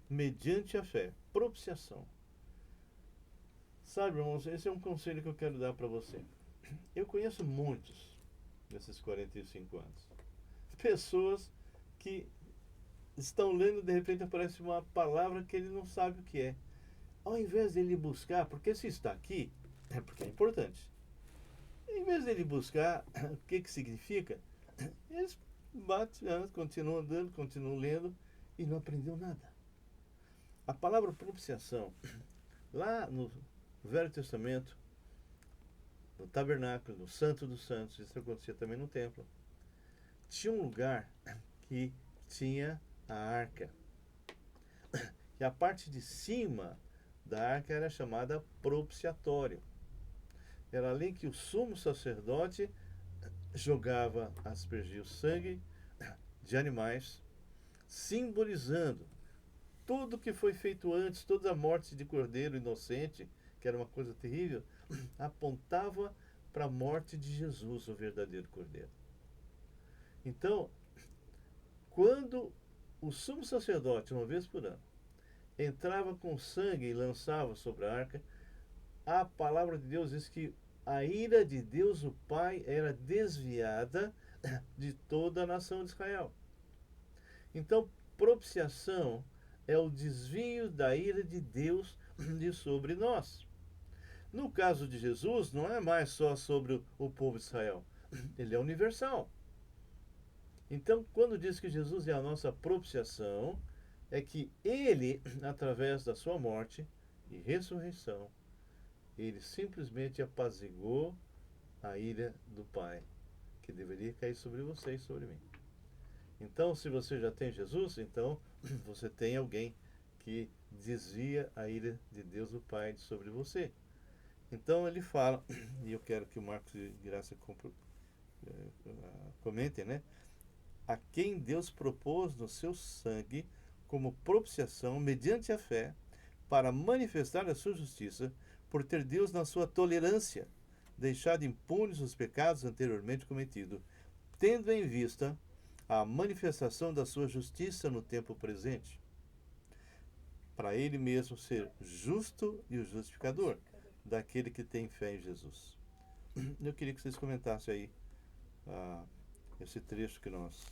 mediante a fé. Propiciação. Sabe, irmãos, esse é um conselho que eu quero dar para você. Eu conheço muitos, nesses 45 anos, pessoas que estão lendo, de repente aparece uma palavra que ele não sabe o que é. Ao invés dele buscar, porque se está aqui, é porque é importante. Em vez dele buscar o que significa, eles batem, continuam andando, continuam lendo e não aprendeu nada. A palavra propiciação, lá no Velho Testamento, no tabernáculo, no Santo dos Santos, isso acontecia também no templo, tinha um lugar que tinha a arca. E a parte de cima da arca era chamada propiciatório. Era ali que o sumo sacerdote jogava, aspergia o sangue de animais, simbolizando tudo que foi feito antes, toda a morte de cordeiro inocente, que era uma coisa terrível, apontava para a morte de Jesus, o verdadeiro cordeiro. Então, quando o sumo sacerdote, uma vez por ano, entrava com sangue e lançava sobre a arca, a palavra de Deus diz que a ira de Deus, o Pai, era desviada de toda a nação de Israel. Então, propiciação é o desvio da ira de Deus de sobre nós. No caso de Jesus, não é mais só sobre o povo de Israel. Ele é universal. Então, quando diz que Jesus é a nossa propiciação, é que ele, através da sua morte e ressurreição, ele simplesmente apaziguou a ira do Pai, que deveria cair sobre você e sobre mim. Então, se você já tem Jesus, então você tem alguém que desvia a ira de Deus o Pai sobre você. Então ele fala, e eu quero que o Marcos de Graça comentem, né? A quem Deus propôs no seu sangue como propiciação, mediante a fé, para manifestar a sua justiça, por ter Deus na sua tolerância deixado impunes os pecados anteriormente cometidos, tendo em vista a manifestação da sua justiça no tempo presente, para ele mesmo ser justo e o justificador daquele que tem fé em Jesus. Eu queria que vocês comentassem aí esse trecho que nós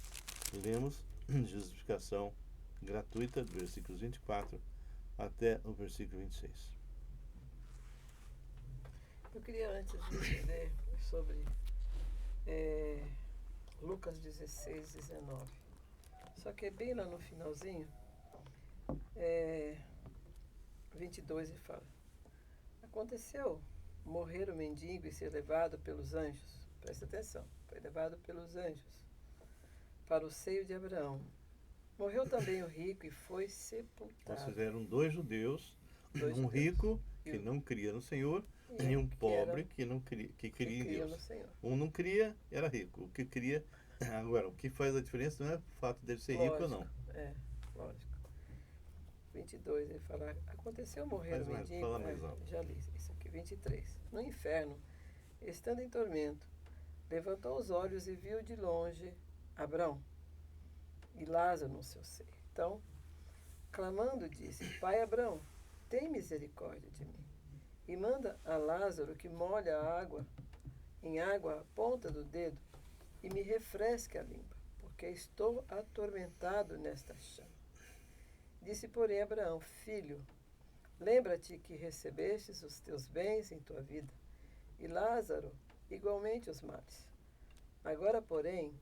lemos, justificação gratuita, do versículos 24 até o versículo 26. Eu queria antes de ler sobre Lucas 16, 19. Só que é bem lá no finalzinho, 22, ele fala: aconteceu morrer o mendigo e ser levado pelos anjos. Presta atenção. Foi levado pelos anjos para o seio de Abraão. Morreu também o rico e foi sepultado. Nós fizeram 2 judeus, Dois um judeus. rico E que o- não cria no Senhor e e um um que pobre era- que não cria, que que cria em cria no Deus. Senhor. Um não cria, era rico. O que cria, agora, o que faz a diferença não é o fato dele ser rico ou não. Lógico. 22, ele fala: aconteceu morrer Faz o mais, mendigo. fala mais alto. Já li isso aqui. 23. No inferno, estando em tormento, levantou os olhos e viu de longe Abrão e Lázaro no seu seio. Então, clamando, disse: Pai Abrão, tem misericórdia de mim e manda a Lázaro que molhe em água a ponta do dedo e me refresque a língua, porque estou atormentado nesta chama. Disse, porém, Abraão: Filho, lembra-te que recebestes os teus bens em tua vida, e Lázaro igualmente os males. Agora, porém,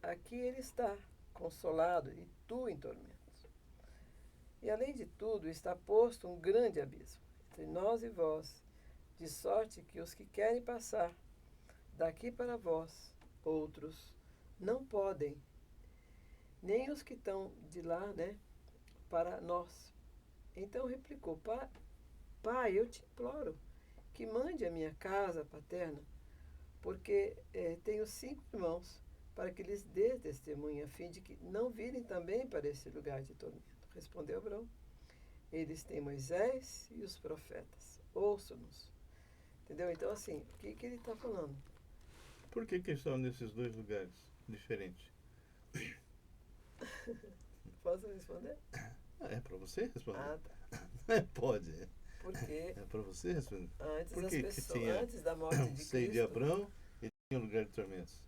aqui ele está, consolado, e tu em tormentos. E além de tudo, está posto um grande abismo entre nós e vós, de sorte que os que querem passar daqui para vós, outros, não podem, nem os que estão de lá, para nós. Então replicou: Pai, eu te imploro que mande a minha casa paterna, porque tenho 5 irmãos, para que lhes dê testemunha, a fim de que não virem também para esse lugar de tormento. Respondeu Abraão: eles têm Moisés e os profetas, ouçam-nos. Entendeu? Então, assim, o que ele está falando? Por que estão nesses 2 lugares diferentes? Posso responder? É para você responder. Ah, tá. Pode. Porque É para você responder. antes Por as que pessoas, tinha antes da morte de seio de Cristo, Abrão e tinha um lugar de tormentos?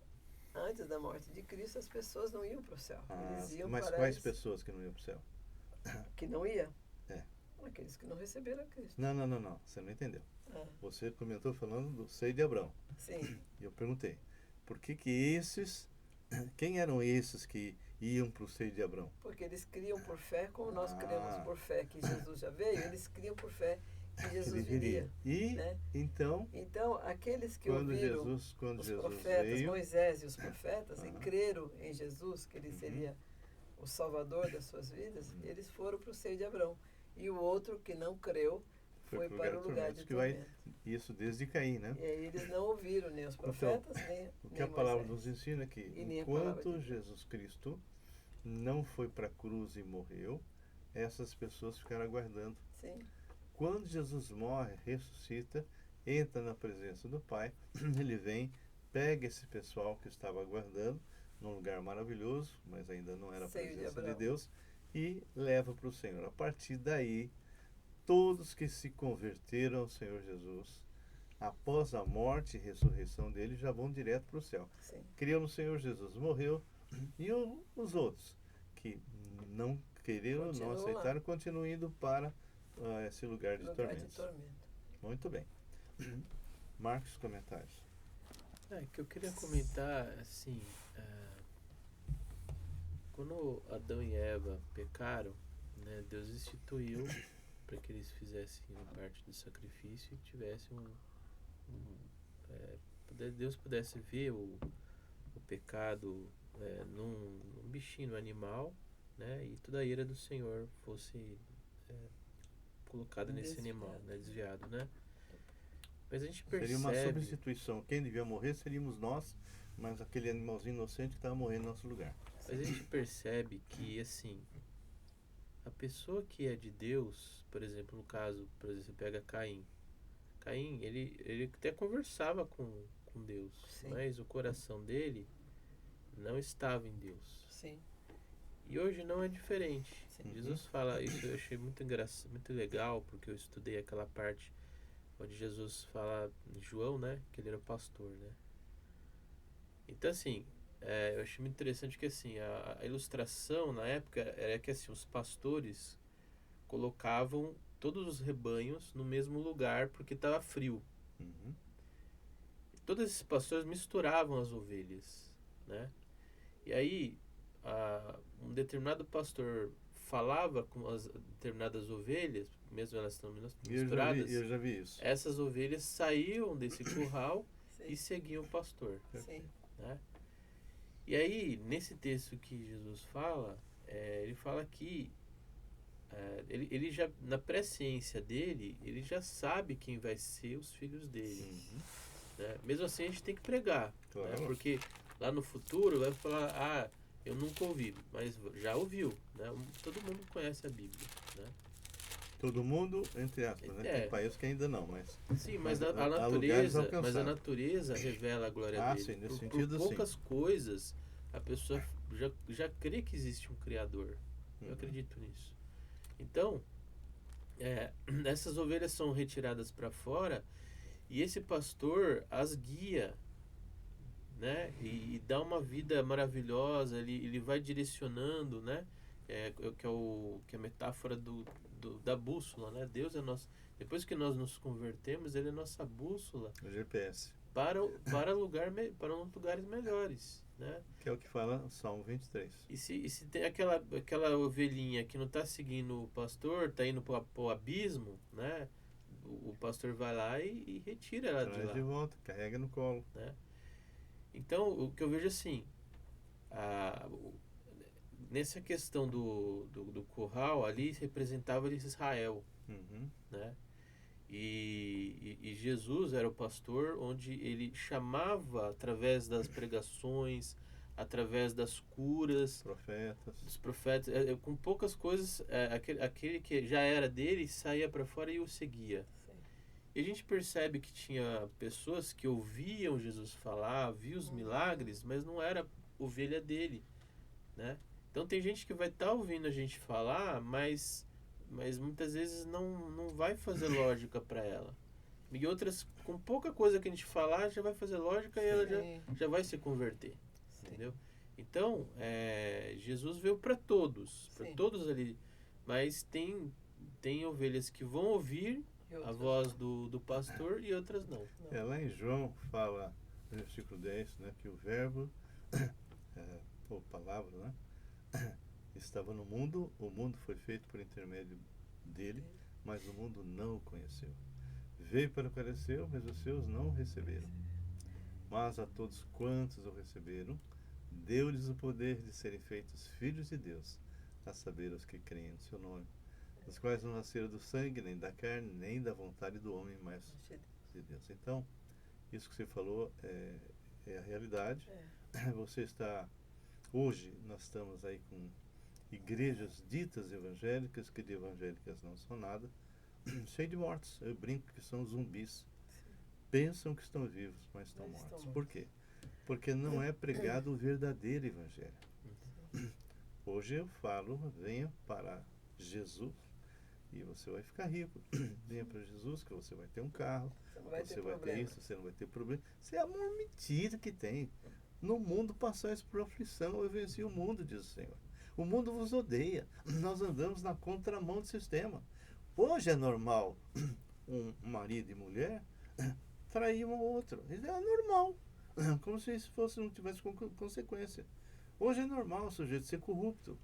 antes da morte de Cristo, as pessoas não iam para o céu. Eles iam Mas para quais eles pessoas que não iam para o céu? que não iam. É. Aqueles que não receberam a Cristo. Não. Você não entendeu. Ah, Você comentou falando do seio de Abrão. sim. E eu perguntei, por que esses... Quem eram esses que iam para o seio de Abrão? Porque eles criam por fé, como nós cremos Ah. por fé que Jesus já veio, eles criam por fé que Que Jesus ele viria. viria. E, Né? então, Então, aqueles que quando ouviram Jesus os profetas, veio... Moisés e os profetas, e Aham. creram em Jesus, que ele Uhum. seria o salvador das suas vidas, eles foram para o seio de Abrão. E o outro que não creu foi pro para o lugar de que vai tormento. isso desde Caim, né? E aí eles não ouviram nem os profetas, nem O que nem a palavra Moisés. nos ensina é que E nem a palavra enquanto de Deus. Jesus Cristo não foi para a cruz e morreu, essas pessoas ficaram aguardando. Sim, Quando Jesus morre, ressuscita, entra na presença do Pai, ele vem, pega esse pessoal que estava aguardando num lugar maravilhoso, mas ainda não era a Seio de presença de Abraão. Deus, e leva para o Senhor. A partir daí, todos que se converteram ao Senhor Jesus, após a morte e ressurreição dele, já vão direto para o céu. sim. Criam no Senhor Jesus, morreu, e os outros que não queriam, Continuam não lá. aceitaram, continuam indo para esse lugar de Lugar de tormentos. tormento. Muito bem. Marcos, comentários. Que eu queria comentar, assim, quando Adão e Eva pecaram, né, Deus instituiu para que eles fizessem parte do sacrifício e tivessem Deus pudesse ver o pecado num bichinho, no animal, né, e toda a ira do Senhor fosse colocada nesse animal, né, desviado, né? Mas a gente percebe... Seria uma substituição. Quem devia morrer seríamos nós, mas aquele animalzinho inocente que estava morrendo no nosso lugar. Mas a gente percebe que, assim, a pessoa que é de Deus, por exemplo, no caso, por exemplo, você pega Caim. Caim, ele até conversava com Deus, Sim. mas o coração dele não estava em Deus. Sim. E hoje não é diferente. Sim. Jesus fala, isso eu achei muito engraçado, muito legal, porque eu estudei aquela parte onde Jesus fala em João, né, que ele era o pastor, né. Então assim, eu achei muito interessante que assim, a ilustração na época era que assim, os pastores colocavam todos os rebanhos no mesmo lugar porque estava frio. Uhum. Todos esses pastores misturavam as ovelhas, né? E aí, um determinado pastor falava com as determinadas ovelhas, mesmo elas estando misturadas, Eu já vi isso. essas ovelhas saíam desse curral Sim. e seguiam o pastor, Sim. né? E aí, nesse texto que Jesus fala, ele fala que ele já, na presciência dele, ele já sabe quem vai ser os filhos dele. Uhum. Né? Mesmo assim, a gente tem que pregar, Claro. né? Porque lá no futuro vai falar, eu nunca ouvi, mas já ouviu, né? Todo mundo conhece a Bíblia, né? Todo mundo, entre aspas, né? Tem países que ainda não, mas... Sim, mas Mas a há lugares natureza, alcançados. mas a natureza revela a glória dele. Sim, nesse Por sentido, poucas coisas, a pessoa já crê que existe um Criador. Eu Uhum. acredito nisso. Então, essas ovelhas são retiradas para fora e esse pastor as guia, né? E dá uma vida maravilhosa. Ele vai direcionando, né? Que é a metáfora da bússola, né? Deus é nosso. Depois que nós nos convertemos, ele é nossa bússola O GPS. para uns lugares melhores, né? Que é o que fala o Salmo 23. E se tem aquela ovelhinha que não está seguindo o pastor, está indo para o abismo, né? O pastor vai lá e retira ela de Traz lá. de volta, carrega no colo. Né? Então, o que eu vejo assim, nessa questão do curral, ali representava Israel, Uhum. né? E Jesus era o pastor onde ele chamava através das pregações, através das curas, dos profetas, com poucas coisas, aquele que já era dele saía para fora e o seguia. Sim. E a gente percebe que tinha pessoas que ouviam Jesus falar, viam os milagres, mas não era ovelha dele, né? Então tem gente que vai estar ouvindo a gente falar, mas muitas vezes não vai fazer lógica para ela. E outras, com pouca coisa que a gente falar, já vai fazer lógica e ela já vai se converter. Sim. Entendeu? Então, Jesus veio para todos ali. Mas tem ovelhas que vão ouvir a voz do pastor e outras não. Lá em João fala, no versículo 10, né, que o verbo, ou palavra, né, estava no mundo, o mundo foi feito por intermédio dele, mas o mundo não o conheceu. Veio para o conhecer, mas os seus não o receberam. Mas a todos quantos o receberam, deu-lhes o poder de serem feitos filhos de Deus, a saber, os que creem no seu nome, os quais não nasceram do sangue, nem da carne, nem da vontade do homem, mas de Deus. Então, isso que você falou é a realidade. Você está... Hoje, nós estamos aí com igrejas ditas evangélicas, que de evangélicas não são nada, cheio de mortos. Eu brinco que são zumbis. Pensam que estão vivos, mas estão mortos. Por quê? Porque não é pregado o verdadeiro evangelho. Hoje eu falo, venha para Jesus e você vai ficar rico. Venha para Jesus que você vai ter um carro, você vai ter isso, você não vai ter problema. Isso é a maior mentira que tem. No mundo passais por aflição, eu venci o mundo, diz o Senhor. O mundo vos odeia. Nós andamos na contramão do sistema. Hoje é normal um marido e mulher trair um ao outro. Isso é normal. Como se isso não tivesse consequência. Hoje é normal o sujeito ser corrupto.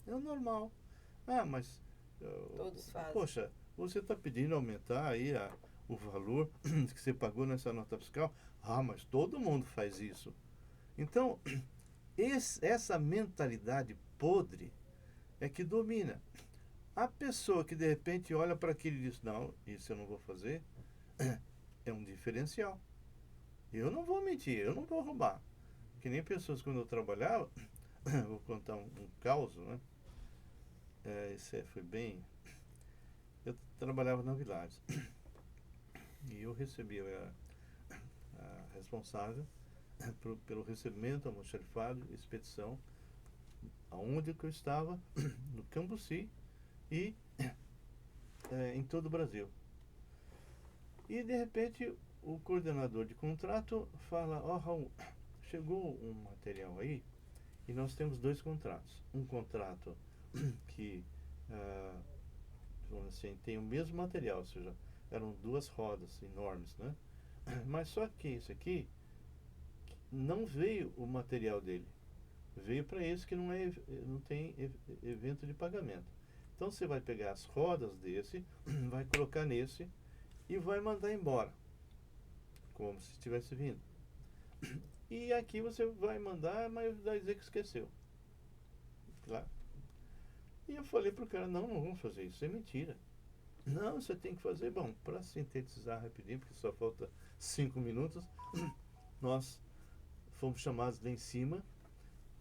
É normal. Mas... todos fazem. Poxa, você está pedindo aumentar aí o valor que você pagou nessa nota fiscal? Mas todo mundo faz isso. Então, essa mentalidade podre é que domina. A pessoa que de repente olha para aquilo e diz, não, isso eu não vou fazer, é um diferencial. Eu não vou mentir, eu não vou roubar. Que nem pessoas quando eu trabalhava, vou contar um caos, né? Isso foi bem... Eu trabalhava na Villares e eu recebia a responsável pelo recebimento, almoxarifado, expedição aonde que eu estava, no Cambuci e em todo o Brasil. E de repente o coordenador de contrato fala, ó Raul, chegou um material aí e nós temos 2 contratos. Um contrato que assim, tem o mesmo material, ou seja, eram 2 rodas enormes, né? Mas só que esse aqui não veio o material dele. Veio para esse que não tem evento de pagamento. Então você vai pegar as rodas desse, vai colocar nesse e vai mandar embora, como se estivesse vindo. E aqui você vai mandar, mas vai dizer que esqueceu. Claro. E eu falei pro cara, não vamos fazer isso, é mentira. Não, você tem que fazer. Bom, para sintetizar rapidinho, porque só falta 5 minutos, nós fomos chamados lá em cima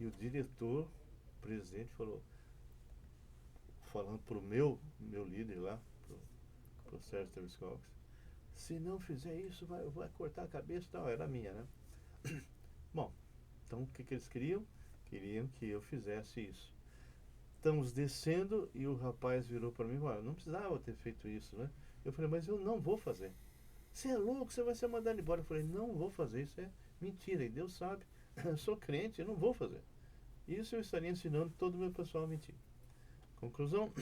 e o diretor, o presidente, falando pro meu líder lá, pro Sérgio Teviscox, se não fizer isso, vai cortar a cabeça e tal. Era a minha, né? Bom, então o que eles queriam? Queriam que eu fizesse isso. Estamos descendo e o rapaz virou para mim e falou, não precisava ter feito isso, né? Eu falei, mas eu não vou fazer. Você é louco, você vai ser mandado embora. Eu falei, não vou fazer, isso é mentira. E Deus sabe, eu sou crente, eu não vou fazer. Isso eu estaria ensinando todo o meu pessoal a mentir. Conclusão,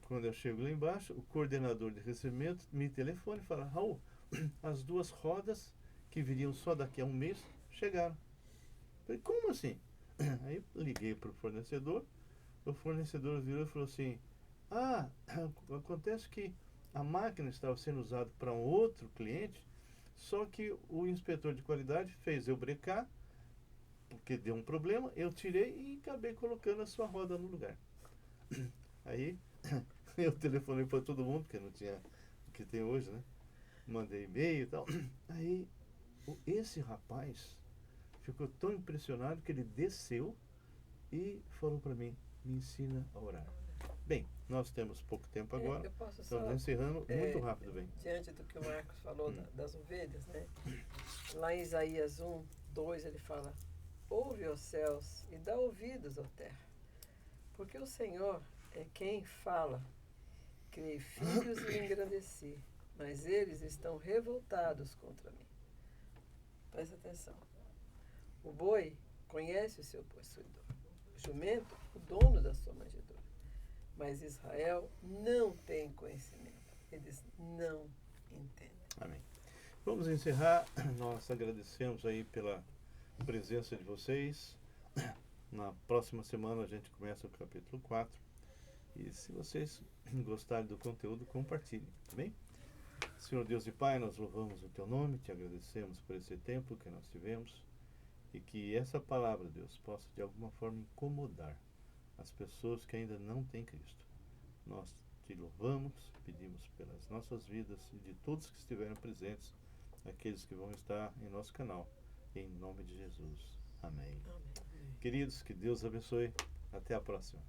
quando eu chego lá embaixo, o coordenador de recebimento me telefona e fala, Raul, as 2 rodas que viriam só daqui a um mês chegaram. Eu falei, como assim? Aí liguei para o fornecedor virou e falou assim, acontece que a máquina estava sendo usada para um outro cliente, só que o inspetor de qualidade fez eu brecar, porque deu um problema, eu tirei e acabei colocando a sua roda no lugar. Aí eu telefonei para todo mundo, porque não tinha o que tem hoje, né? Mandei e-mail e tal. Aí esse rapaz ficou tão impressionado que ele desceu e falou para mim, me ensina a orar. Bem, nós temos pouco tempo agora, estamos encerrando muito rápido, bem. Diante do que o Marcos falou das ovelhas, né? Lá em Isaías 1:2 ele fala, ouve, ó céus, e dá ouvidos, ó terra, porque o Senhor é quem fala, criei filhos e engrandeci, mas eles estão revoltados contra mim. Presta atenção. O boi conhece o seu possuidor, o jumento, o dono da sua manjedoura. Mas Israel não tem conhecimento, eles não entendem. Amém. Vamos encerrar, nós agradecemos aí pela presença de vocês. Na próxima semana a gente começa o capítulo 4. E se vocês gostarem do conteúdo, compartilhem, tá bem? Senhor Deus e Pai, nós louvamos o Teu nome, Te agradecemos por esse tempo que nós tivemos e que essa palavra, Deus, possa de alguma forma incomodar as pessoas que ainda não têm Cristo. Nós Te louvamos, pedimos pelas nossas vidas e de todos que estiveram presentes, aqueles que vão estar em nosso canal, em nome de Jesus. Amém. Amém. Queridos, que Deus abençoe. Até a próxima.